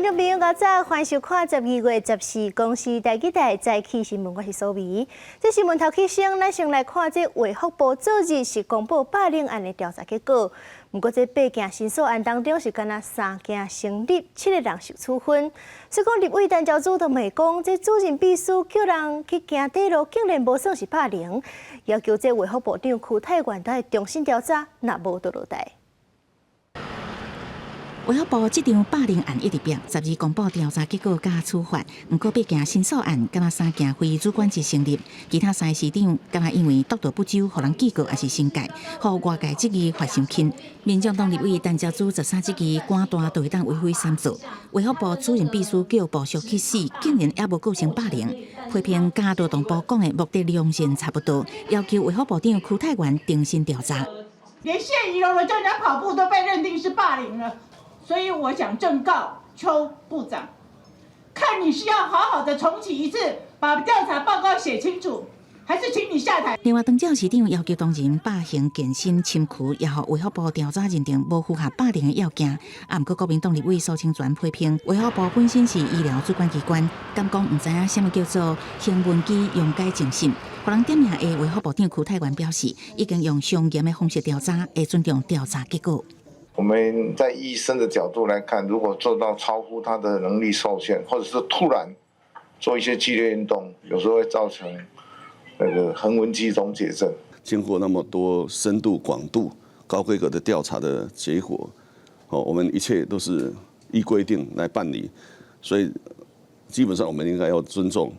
众朋友，大家欢迎收看12月14公司台记台早起新闻，我是苏眉。这新闻头起先，咱先来看这卫福部昨日是公布霸凌案的调查结果。不过，这8件申诉案当中是敢若3件成立，7个人受处分。所以讲，立委陈昭祖都未讲，这主任秘书叫人去行底路，竟然无算是霸凌，要求这卫福部长邱泰源来重新调查，若无就落台。卫福部这场霸凌案一直逼，12公布调查结果加处罚。不过8件申诉案，敢若3件非主管级成立，其他3个市长敢若因为督导不周，互人记过还是新改，互外界质疑罚伤轻。民众党立委陈昭祖13质疑官大就会当为非三做。卫福部主任秘书叫部属去死，竟然也无构成霸凌。批评加劳动部讲的目的良心差不多，要求卫福部长邱泰源重新调查。连谢宜荣的叫人家跑步都被认定是霸凌了。所以我想正告邱部长，看你是要好好的重启一次，把调查报告写清楚，还是请你下台。另外，当教市长要求当人霸行健身侵权，也互卫福部调查认定无符合霸凌的要件。不过国民党立委苏清泉批评，卫福部本身是医疗主管机关，敢讲唔知影什么叫做行文机用解精神。互人点名的卫福部长邱泰源表示，已经用上严的方式调查，会尊重调查结果。我们在医生的角度来看，如果做到超乎他的能力受限，或者是突然做一些剧烈运动，有时候会造成那个横纹肌溶解症。经过那么多深度、广度、高规格的调查的结果，我们一切都是依规定来办理，所以基本上我们应该要尊重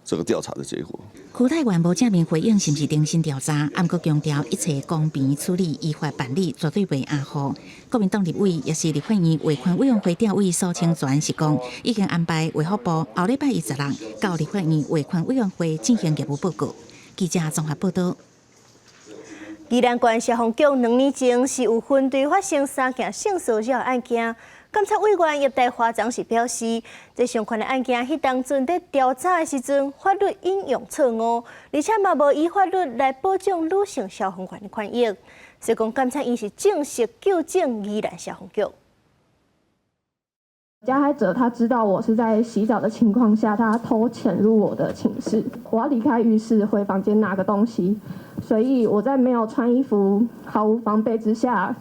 这个调查的结果。邱泰源无正面回应是不是重新调查，不过强调一切公平处理、依法办理，绝对袂压糊。国民党立委也是立法院卫权委员会调委苏清泉是讲，已经安排卫福部后礼拜16日到立法院卫权委员会进行业务报告。记者综合报道。宜兰县消防局2年前是有分队发生3件性骚扰案件。监察委员叶大华总是表示，这相关的案件，迄当阵在调查的时阵，法律引用错误，而且嘛无依法律来保障女性消防员的权益。所以讲，监察院是正式纠正宜兰消防局。加害者他知道我是在洗澡的情况下，他偷潜入我的寝室，我要离开浴室回房间拿个东西，所以我在没有穿衣服、毫无防备之下。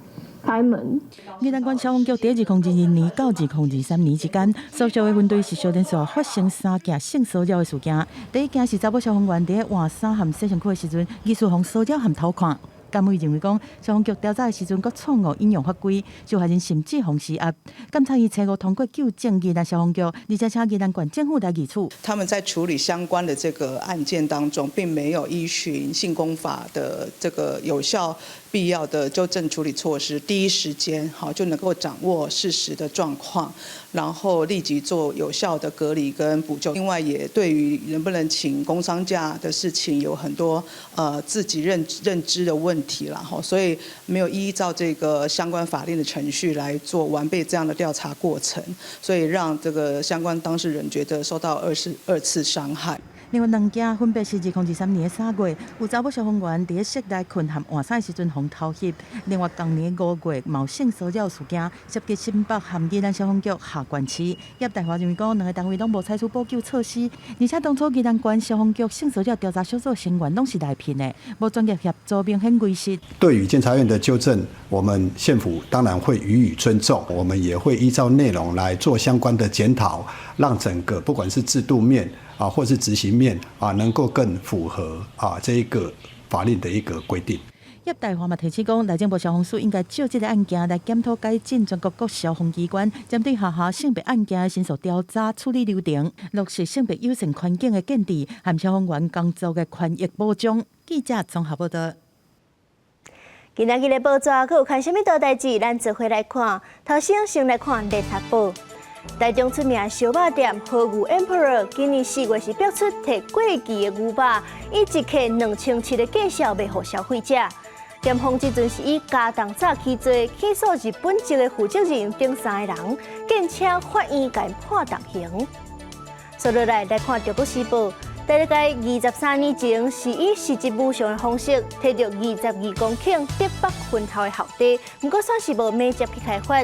开门。宜兰县消防局在2021年到2023年之间，所属的分队是小连续发生3件性骚扰的事件。第一件是查某消防员在换衫和洗身躯的时阵，疑似互骚扰和偷看。监委认为讲，消防局调查的时阵，佮错误引用法规，受害人甚至互施压。监察院初步通过纠正宜兰消防局，而且请宜兰县政府来议处。他们在处理相关的这个案件当中，并没有依循性工法的这个有效、必要的纠正处理措施，第一时间就能够掌握事实的状况，然后立即做有效的隔离跟补救。另外，也对于能不能请工伤假的事情，有很多自己认知的问题啦，所以没有依照这个相关法令的程序来做完备这样的调查过程，所以让这个相关当事人觉得受到二次伤害。另外2件分别是2023年3月，有查某消防员伫室内困和换衫时阵互偷袭；另外同年5月，冒性骚扰事件，涉及新北和宜兰消防局下关市。叶大华认为讲，2个单位拢无采取补救措施，而且当初宜兰县消防局性骚扰调查小组成员拢是内聘的，无专业协助，明显违失。对于监察院的纠正，我们县府当然会予以尊重，我们也会依照内容来做相关的检讨，让整个不管是制度面或是执行面能够更符合这一个法令的一个规定。叶大华嘛提出讲，内政部消防署应该就这个案件来检讨改进全国各消防机关针对下性别案件的申诉调查处理流程，落实性别友善环境的建立和消防员工作的权益保障。记者综合报道。今仔日的报纸，佮有看什么大代志？咱做伙来看。头先来看联合报。台中出名烧肉店和牛 Emperor 今年4月是标出摕过期的牛肉，以1克2700的价销卖予消费者。店方即阵是以加重诈欺罪起诉日本籍的负责人等3个人，建请法院甲因判重刑。接落来看《中国时报》，第一届23年前是以实质无偿的方式摕到22公顷德北分头的校地，不过算是无马接去开发。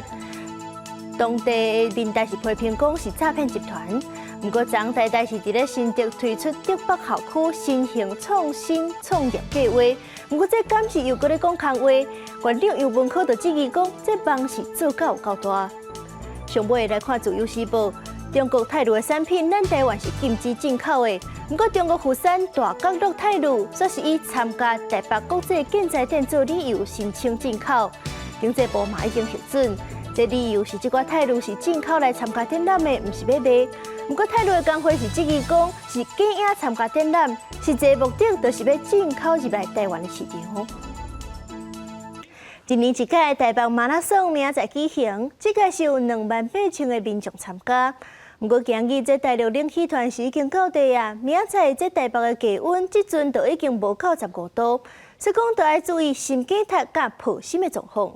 当地的民代是批评讲是诈骗集团。不过，昨台大是伫咧新竹推出竹北校区新型创新创业计划。不过，这敢是又搁咧讲空话？园长杨文科就质疑讲，这梦是做到有够大。上尾来看自由时报，中国泰鲈的产品，咱台湾是禁止进口的。不过，中国富山大角鹿泰鲈则是以参加台北国际建材展做理由申请进口，经济部嘛已经核准。这理由是这寡泰鲈是进口来参加展览的，唔是要卖。不过泰鲈的工会是质疑讲，是假影参加展览，实际目的就是要进口入来台湾的市场。一年一届台北马拉松明仔载举行，这届是有28000的民众参加。不过今日这大陆冷气团是已经到地啊，明仔载这台北的气温即阵就已经无到15度，所以讲都要注意心肌塌甲破心的状况。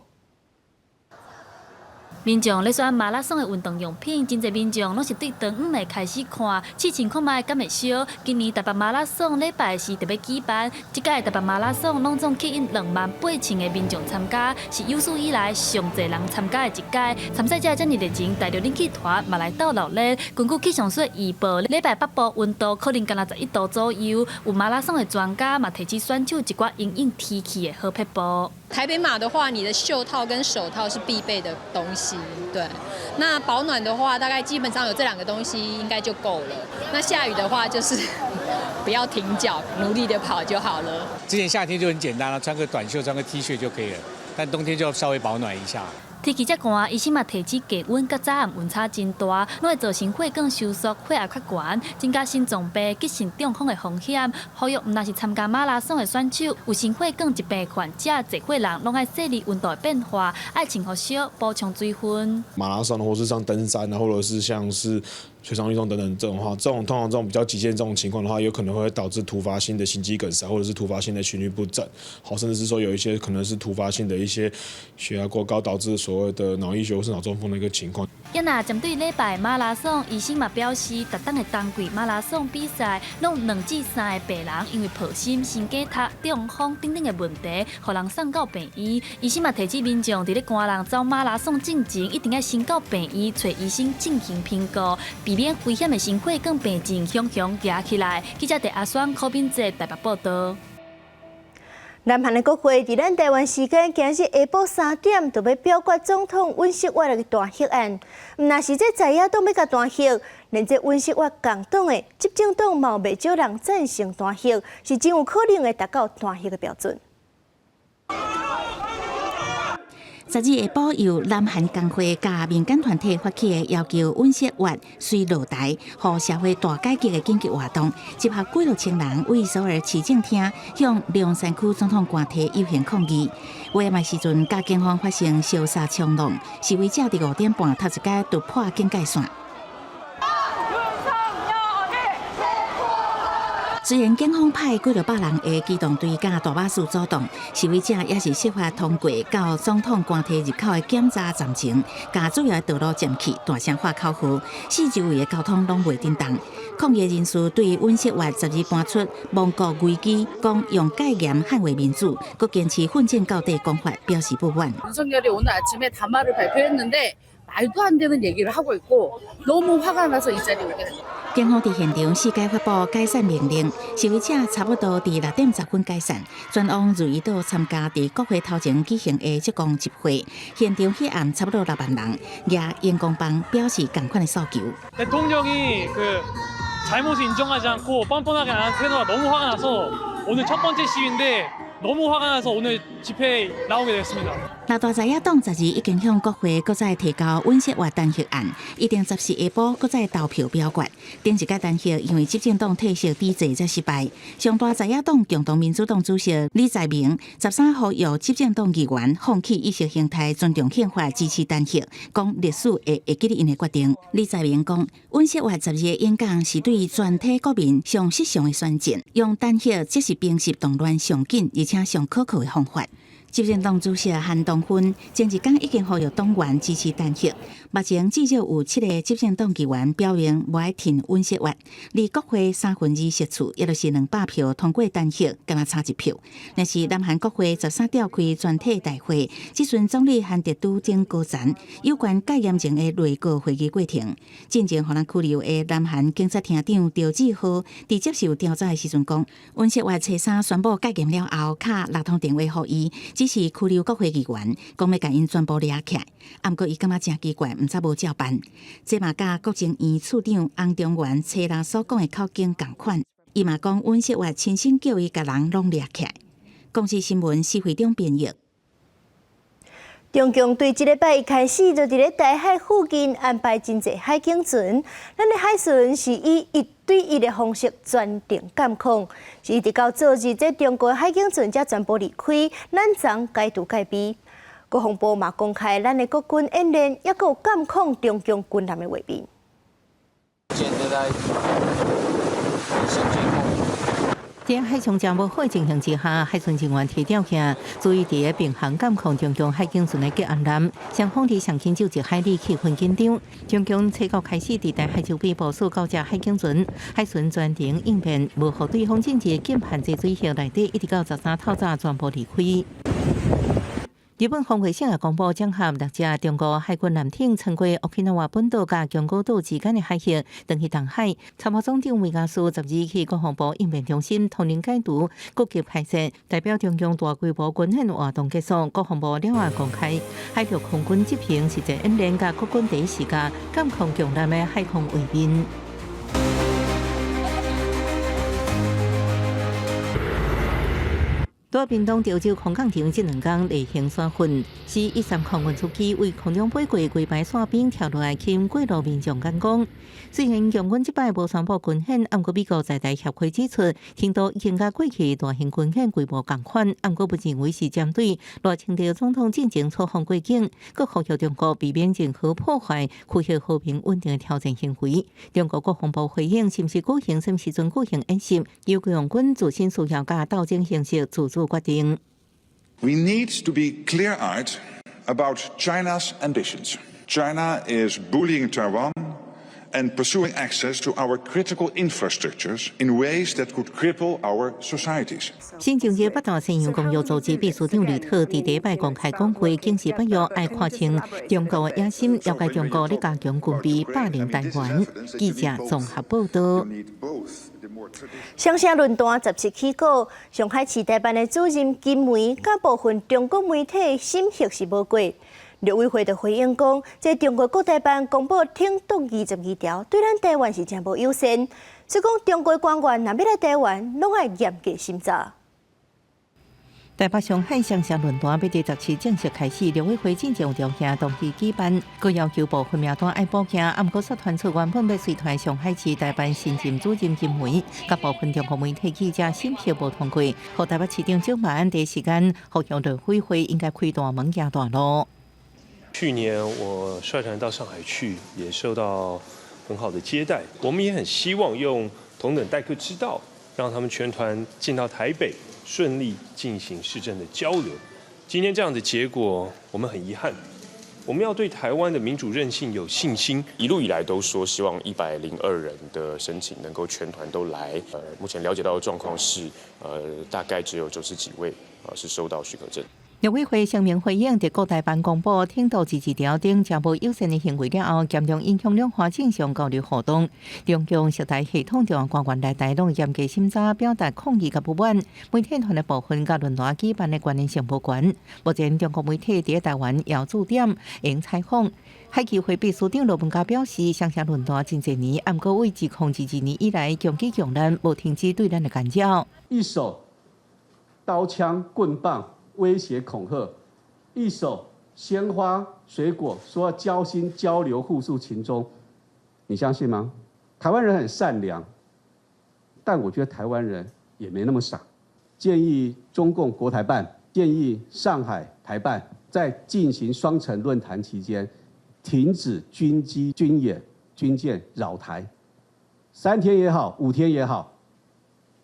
民众咧选马拉松的运动用品，真侪民众拢是对长远的开始看，试穿看卖敢会烧。今年台北马拉松礼拜是特别举办，这届台北马拉松拢总吸引28000的民众参加，是有史以来上侪人参加的一届。参赛者遮尔热情，大陆冷气团嘛来到热烈。根据气象所预报，礼拜北部温度可能干那11度左右。有马拉松的专家嘛提起选手一寡因应天气的好撇步。台北马的话，你的袖套跟手套是必备的东西，对。那保暖的话，大概基本上有这2个东西应该就够了。那下雨的话，就是不要停脚，努力的跑就好了。之前夏天就很简单了，穿个短袖、穿个 T 恤就可以了，但冬天就要稍微保暖一下。天气遮寒，医生嘛提起低温甲早暗温差真大，拢会造成血管收缩、血压较悬，增加心脏病、急性中风的风险。呼吁毋但是参加马拉松的选手，有心血管疾病患者、侪血人，拢爱注意温度的变化，爱穿好少，补充水分。马拉松或是像登山啊，或者是像是水上运动等等这种话，通常这种比较极限这种情况的话，有可能会导致突发性的心肌梗塞，或者是突发性的心律不整，好，甚至是说有一些可能是突发性的一些血压过高导致所谓的脑溢血或是脑中风的一个情况。也那针对礼拜马拉松，医生嘛表示，特等的冬季马拉松比赛，拢2至3个病人因为破心、心肌塌、中风等等的问题，互人送到病院。医生嘛提醒民众，伫咧赶人走马拉松进前，一定要先到病院找医生进行评估，避免危险的心血管病症熊熊压起来。记者阿选柯秉哲台北报道。南韩的国会伫咱台湾时间今日下晡3点，就要表决总统尹锡悦的弹劾案。若是这在野党要甲弹劾，连这尹锡悦共党的执政党嘛有袂少人赞成弹劾，是真有可能会达到弹劾的标准。昨日下晡，由南韩工会甲民间团体发起的要求尹锡悦随落台，予社会大改革的紧急活动，集合几6千人为首尔市政厅向龙山区总统官邸游行抗议。晚暝时阵，甲警方发生烧杀冲撞，示威者伫5点半头一间突破警戒线。虽然警方派几百人的机动队甲大巴士阻挡，示威者也是设法通过到总统官邸入口的检查站前，甲主要道路占去，大声喊口号，四周围的交通拢袂震动。抗议人士对尹锡悦昨日搬出亡国危机，讲用戒严捍卫民主，佮坚持奋战到底讲法表示不满。 윤석열이 오늘 아침에 담화를 발표했는데 말도 안 되는 얘기를 하고 있고 너무 화가 나서 이 자리에 오게 됩니다. 警方伫现场4解发布解散命令，示威者差不多伫6点10分解散，转往如意岛参加伫国会头前举行的职工集会。现场迄暗差不多6万人，也荧光棒表示同款的诉求。 대통령이 잘못을 인정하지 않고 뻔뻔하게 나간 태도가 너무 화가 나서 오늘 첫 번째 시위인데 너무 화가 나서 오늘 집회에 나오게 됐습니다. 六大在野党昨日已经向国会搁再提交尹锡悦弹劾案，一定14下晡搁再投票表决。顶一届弹劾因为执政党退席抵制才失败。上大在野党共同民主党主席李在明13号由执政党议员放弃意识形态，尊重宪法支持弹劾，讲历史会记得因的决定。李在明讲，尹锡悦昨日的演讲是对全体国民上实上的宣战，用弹劾即是平息动乱上紧而且上可靠的方法。执政党主席韩东勋前一天已经呼吁党员支持弹劾。目前至少有7个执政党议员表明无爱挺尹锡悦，离国会2/3席次，也就是200票通过弹劾，敢若差1票。但是南韩国会13召开全体大会，即阵总理韩德洙正高赞有关戒严前的内阁会议过程。进前互人拘留的南韩警察厅长赵志浩伫接受调查的时阵讲，尹锡悦初3宣布戒严了后，敲6通电话给伊。只是拘留国会议员，讲要甲因全部抓起来。不过伊感觉真奇怪，毋知无照办。这嘛甲国情院处长洪中元初人所讲的口径同款。伊嘛讲尹锡悦亲身叫伊甲人拢抓起来。公视新闻施会长编译。中共对这礼拜一开始就伫咧台海附近安排真侪海警船，咱的海巡是以1对1的方式全程监控，是一直到昨日，这中国海警船才全部离开，咱昨戒除戒备。国防部嘛公开咱的国军演练，也有监控中共军舰的画面。在海上正无好情形之下，海巡人员提调下，注意伫并行监控中共海警船的结案舰，双方伫上空就一海里气氛紧张。中共初告开始伫台海周边部署9只海警船，海巡全程应变，无互对方政治键盘在水下内底，一直到13透早全部离开。日本防卫省也公布，整合6只中国海军舰艇穿过沖縄湾本岛甲宫古岛之间的海域，登去东海。参谋总长韦亚斯12去国防部应变中心统领解读，各级拍摄，代表中共大规模军演活动结束。国防部了后公开，海陆空军执行实际演练，甲国军第一时间监控强大的海空画面。在屏东潮州空港场这2天例行山训，是13空运出去为空中飞过规排线边跳落来轻过路民众监工。虽然共军这摆无宣布军演，不过美国在台协会指出，听到已经甲过去大型军演规模同款，不过不认为是针对赖清德总统进行错放过境，佮呼吁中国避免任何破坏区域和平稳定的挑战行为。中国国防部回应，是毋是举行什么时阵举行演习，由共军自身需要甲斗争形式自主决定。We need to be clear-eyed about China's ambitions. China is bullying Taiwan and pursuing access to our critical infrastructures in ways that could cripple our societies. 新疆日不断信用公约组织秘书长吕特伫礼拜公开讲话，警示北约爱看清中国的野心，要求中国咧加强军备霸凌台湾。记者综合报道。双城论坛17起稿，上海市台办的主任金梅甲部分中国媒体审核是无过。陆委会就回应讲，这中国国台办公布挺独22条，对咱台湾是真无友善。所以讲，中国官员若要来台湾，拢爱严格审查。台北上海双城论坛要伫17正式开始，陆委会进前有条同期举办，佮要求部分名单爱报警，不过却传出原本要随团上海市台办新任主任金梅，甲部分中国媒体记者审核无通过，互台北市长蒋万安第一时间呼吁陆委会应该开大门行大路。去年我率团到上海去，也受到很好的接待。我们也很希望用同等待客之道，让他们全团进到台北，顺利进行市政的交流。今天这样的结果，我们很遗憾。我们要对台湾的民主韧性有信心。一路以来都说希望102人的申请能够全团都来。目前了解到的状况是，大概只有90几位是收到许可证。陆委会声明回应，伫国台办公布挺独22条等真无友善的行为了后，严重影响两岸正常交流活动。中共涉台系统中官员来台拢严格审查，表达抗议甲不满。媒体团的部分甲论坛举办的关联性无悬。目前中国媒体伫台湾要驻点用采访。海基会秘书长罗文嘉表示，双城论坛真侪年，不过为自2012年以来强击强难，无停止对咱的干扰。一手刀枪棍棒威胁恐吓，一手鲜花水果说要交心交流互诉情衷，你相信吗？台湾人很善良，但我觉得台湾人也没那么傻。建议中共国台办，建议上海台办在进行双城论坛期间，停止军机、军演、军舰扰台，3天也好，5天也好，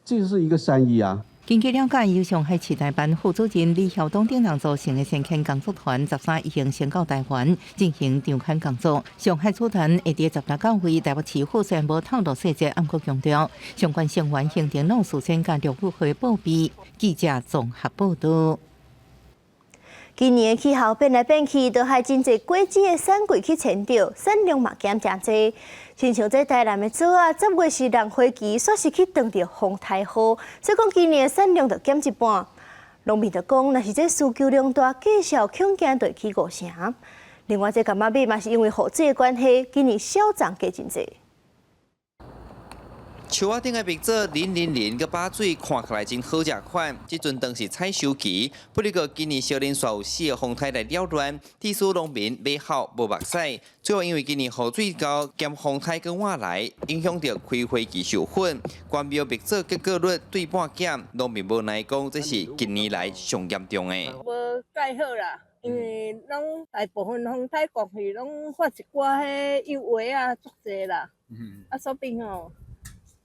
这就是一个善意啊。根据了解，由上海市台办副主任李晓东等人组成的先遣工作团，13已经先到台湾进行场勘工作。上海组团会伫16位台北市府虽然无透露细节，不过强调相关成员行程拢事先甲陆委会报备。记者综合报道。今年的气候变来变去，都害真侪果子的产季去迁掉，产量嘛减真侪。亲像这台南的枣啊，10月是人花期，煞是去撞到风台雨，所以讲今年的产量就减一半。农民就讲，若是这需求量大，继续恐惊就会起5成。另外，这柑仔米嘛是因为雨水的关系，今年小涨加真侪。树仔顶的蜜枣000个把水，看起来真好食款。即阵当是采收期，不过今年小林煞有4个风台来扰乱，致使农民买好无目屎。最后因为今年雨水高，兼风台跟晚来，影响到开花期受损，关庙蜜枣结果率对半减，农民无奈讲这是近年来上严重的。无盖好啦。因为拢大部分风台过去拢发一寡迄幼芽啊，足济啦。所以吼。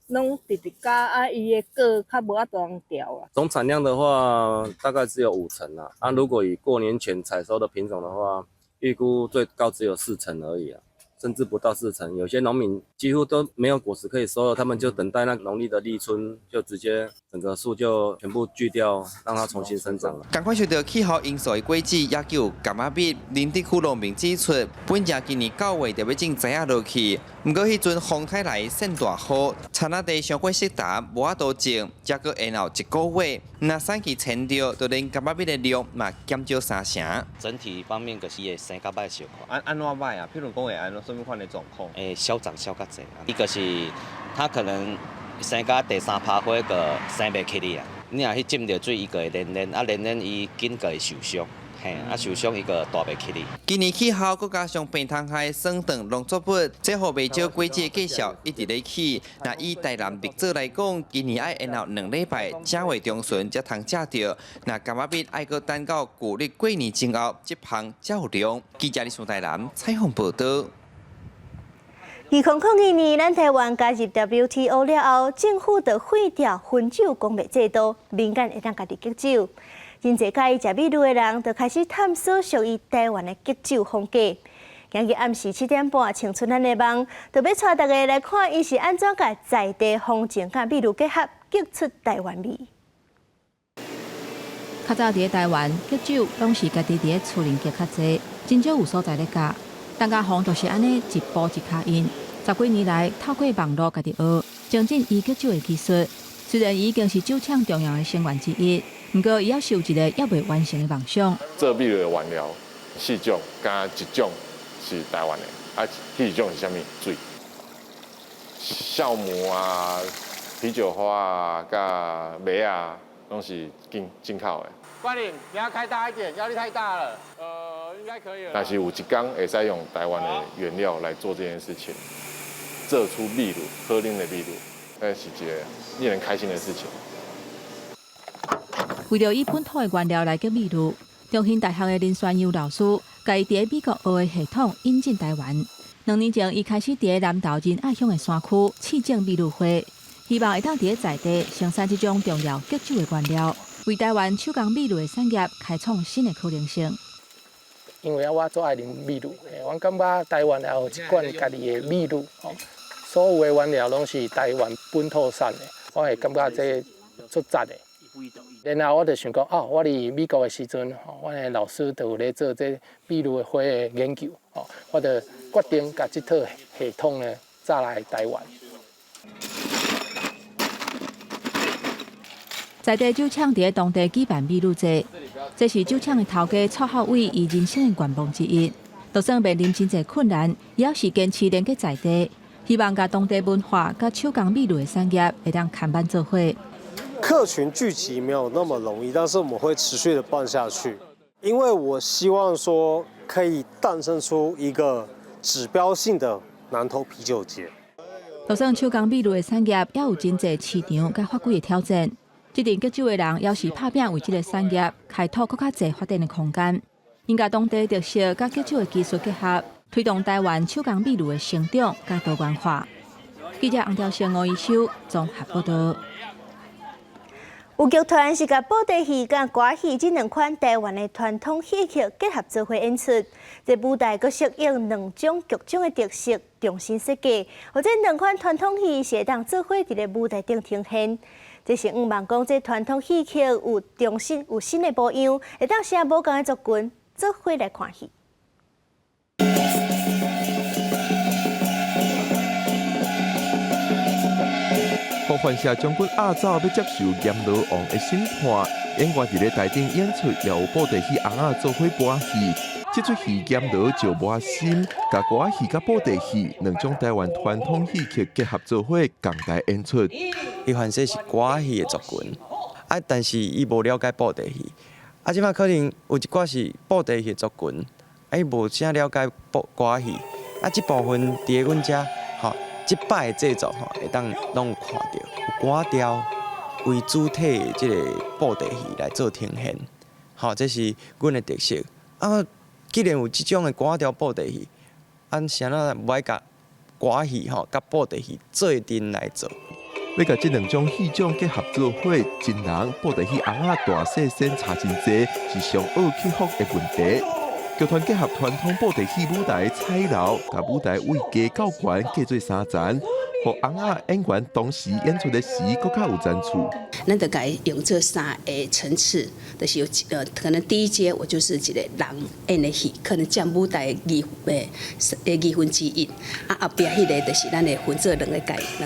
拢直直加啊，伊的果较无法度调啊。总产量的话，大概只有5成啦。如果以过年前采收的品种的话，预估最高只有4成而已啊，甚至不到4成。有些农民几乎都没有果实可以收了，他们就等待那农历的立春，就直接整个树就全部锯掉，让它重新生长了。赶快受到气候因素的果子，也叫柑仔蜜。林地区农民指出，本正今年9月就要种栽下落去。不过，迄阵风台来甚大雨，田仔地上过湿达，无法度种，才搁延后1个月。那产期前掉，就连柑仔蜜的量嘛减少3成。整体方面个是会生较歹小可。安怎歹啊？譬如讲会安怎什么款的状况？消长消较济啊。一个是它可能生到第3趴花个生袂起哩啊。你若去浸着水，伊个会连伊紧个会受伤。受伤伊个大袂起哩。今年气候佮加上病虫害、霜冻、农作物，这互未少果子的绩效一直咧起。那以台南蜜枣来讲，今年要延后2礼拜，正月中旬才通食到。那柑仔蜜要搁等到旧历过年前后，这项才有量。记者李顺台南采访报道。2002年，咱台湾加入 WTO 了后，政府就废掉分酒公卖制度，民间会当家己结酒。真侪介意食米露的人，就开始探索属于台湾的结酒风格。今日暗时7点半，青春咱的梦，就要带大家来看，伊是安怎甲在地风情甲米露结合，结出台湾味。较早伫台湾结酒，拢是家己伫厝里结较济，真少有所在咧教。大家风就是安尼一步一脚印。10几年来，透过网络家己学，精进伊结酒的技术。虽然伊已经是酒厂重要的成员之一。不过，伊要受一个还未完成的梦想。做米露的原料4种，加1种是台湾的，迄1种是啥物？水、酵母啊、啤酒花啊、加梅啊，拢是进口的。关岭，你要开大一点，压力太大了。应该可以了。但是有一天会使用台湾的原料来做这件事情，做出米露，喝啉的米露，那是一个令人开心的事情。为了以本土的原料来结米露，中兴大学的林宣佑老师，家己伫美国学的系统引进台湾。2年前，伊开始伫南投仁爱乡的山区试种米露花，希望会当伫在地生产这种重要结酒的原料，为台湾手工米露的产业开创新的可能性。因为我做爱啉米露，我感觉台湾也有一款家己的米露，所有的原料拢是台湾本土产的，我会感觉这足赞的。然后我就想讲，我伫美国的时阵，我的老师就有咧做这米露的花的研究，我就决定把这套系统呢载来台湾。在地酒厂伫当地举办米露节，这是酒厂的头家蔡孝伟伊人生的愿望之一。就算面临真侪困难，也要是坚持连结在地，希望甲当地文化、甲手工米露的产业会当牵绊做伙。客群聚集没有那么容易，但是我们会持续的办下去，因为我希望说可以诞生出一个指标性的南投啤酒节。就算手工米露的产业也有真侪市场甲法规的挑战，这阵结酒的人也是拍拼为这个产业开拓更较侪发展的空间。因甲当地特色甲结酒的技术结合，推动台湾手工米露的成长甲多元化。记者洪兆生、吴一修综合报道。有剧团是甲布袋戏甲歌戏这两款台湾的传统戏曲结合做伙演出，这舞台佫适应两种剧种的特色，重新设计，或者两款传统戏是会当做伙伫咧舞台顶呈现。这是毋望讲这传统戏曲有新的模样，会当请无共的族群做伙来看戏。胡焕社将军阿早要接受阎罗王的审判，演员伫咧台顶演出，也有布袋戏翁仔做伙播戏。这出戏阎罗就无心，甲歌戏甲布袋戏两种台湾传统戏曲结合做伙共台演出。伊反正是歌戏的族群，但是伊无了解布袋戏，即摆可能有一寡是布袋戏的族群，伊无啥了解歌戏，即部分伫咧阮遮吼。即摆的制作吼，会当拢有看到有歌调为主体的即个布袋戏来做呈现，吼，这是阮的特色。既然有即种的歌调布袋戏，谁那无爱甲歌戏吼甲布袋戏做阵来做？要甲这两种戏种结合做伙，真人布袋戏翁仔大细先差真济，是上恶克服的问题。剧团结合传统布袋戏舞台彩楼，甲舞台位低到悬加做3层，互翁仔演员同时演出的时，更较有层次。咱就该用这3个层次，就是有可能第一阶我就是一个人演的戏，可能占舞台1/2，后壁迄个就是咱会分做两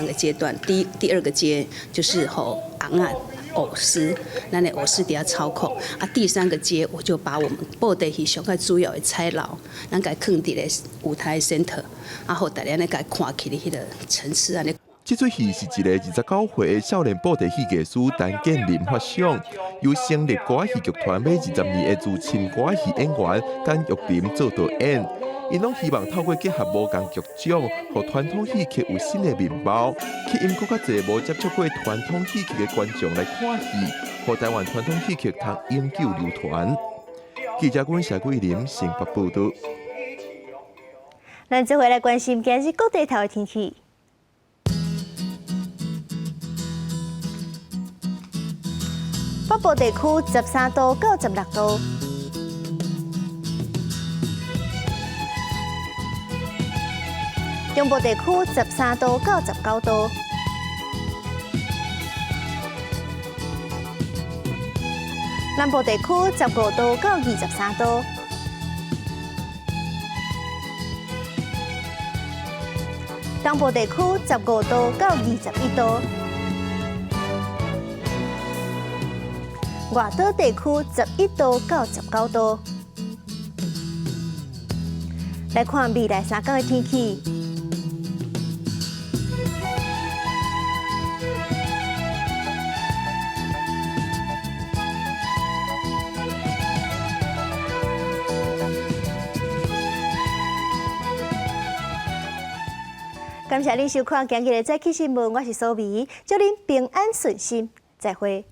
个阶段，第二个阶就是互翁仔。偶师，咱的偶师底下操控第3个阶，我就把我们布袋戏上较主要的彩楼，咱甲放伫咧舞台 center， 后大家咧甲看起的迄个层次安尼。这出戏是一个29岁的少年布袋戏艺师陈建林发想，由成立歌戏剧团每22个自亲歌戏演员简玉林做导演。因拢希望透过结合无同剧种，互传统戏曲有新的面貌，吸引更较侪无接触过传统戏曲的观众来看戏，互台湾传统戏曲通永久流传。记者阮谢桂林成北报道。咱这回来关心今日各地头的天气。北部地区13度到16度。中部地区13度到19度，南部地区15度到23度，东部地区15度到21度，外岛地区11度到19度。来看未来3天的天气。感谢您收看今日的早起新闻，我是苏眉，祝您平安顺心，再会。